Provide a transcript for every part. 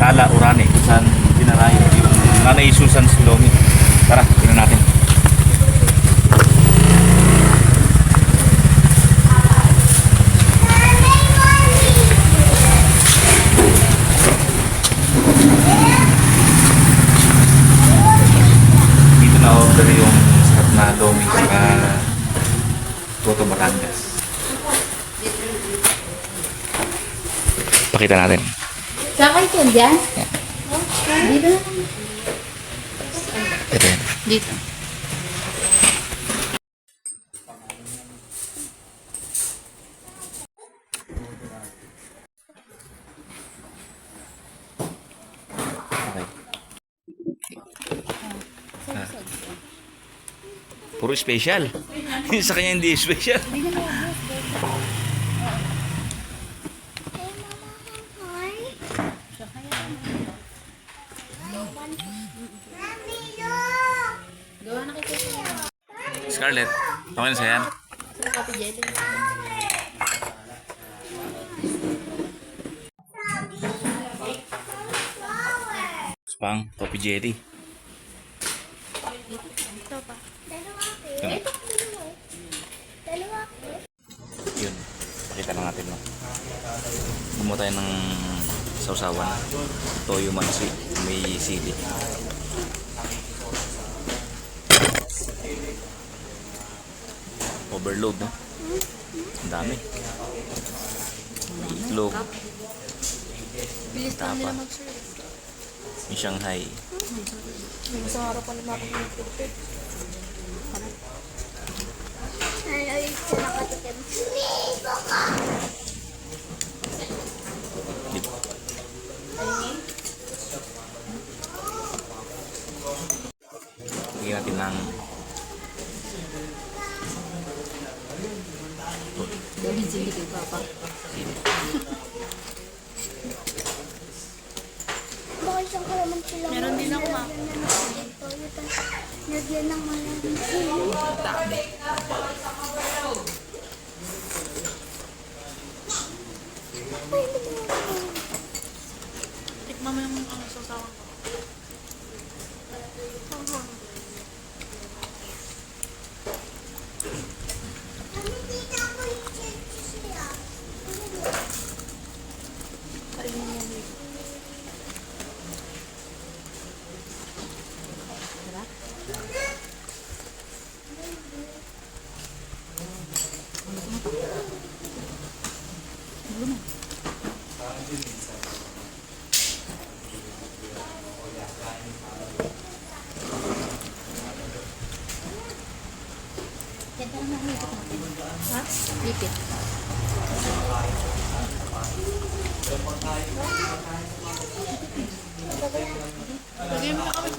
Tala Urani kung saan dinarayo yung Nanay Susan Silomi. Tara, tingnan natin. Dito na order yung sarap na lomi sa Toto Batangas. Pakita natin. Sakay ka dyan? Dito na. Ito yun. Dito. Okay. Puro special. Sa kanya hindi special. Gawa na kita. Scarlett, okay na sa'yan? Copy jelly. Spang, Topi Jetty. Ito pa. Yun. Yun. Pakita na natin, no? Gumawa tayo ng sausawan. Toyo mansi. May sili. Overload, no? Ang dami. May itlog. Bilis lang nila mag-serve. May Shanghai. Isang araw pa naman akong nagpipit. Ay, ito nakatikim. Dito. Lagyan natin ng Dawin sili kay Papa. sili. Bakit siyang kalaman sila? Meron din ako, ma. Nagyan ng malamig sila. Tikman mo yung sausawan ko. Kainin mo yung ha? Lipit. Lagay mo na kami.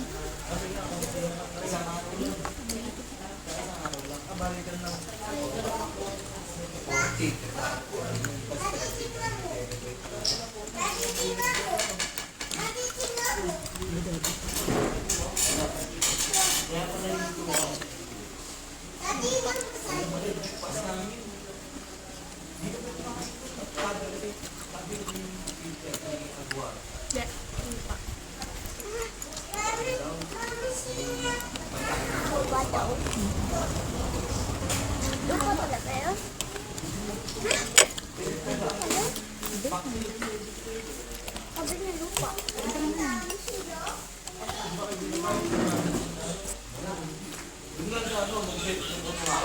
Doon ka pala tayo? Sabi niya lupa.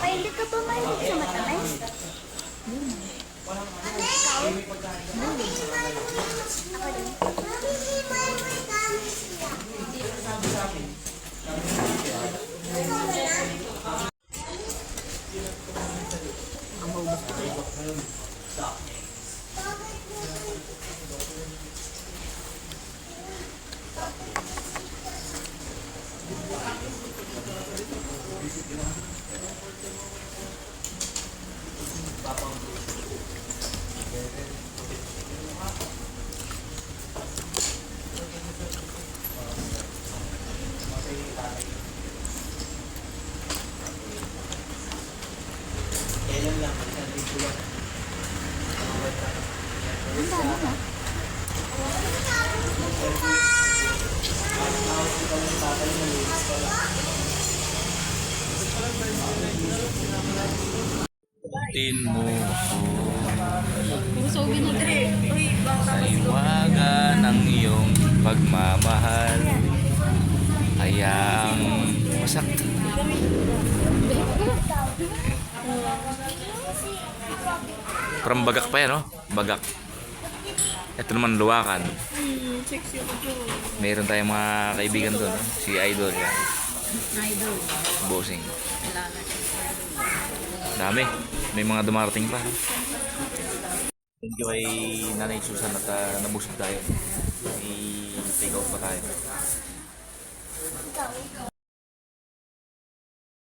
Ay, hindi ka pa mahilig sa matamis? Ikaw? Ako din. Tin mo ko sa iwaga ng iyong pagmamahal. Hayaang masak. Parang bagak pa yan, no? Bagak. Ito naman luwakan. Meron tayong mga kaibigan doon, no? Si Idol yan. Idol. Bossing. Dami. May mga dumarating pa. Thank you kay Nanay Susan at nabusog tayo. May take out pa tayo.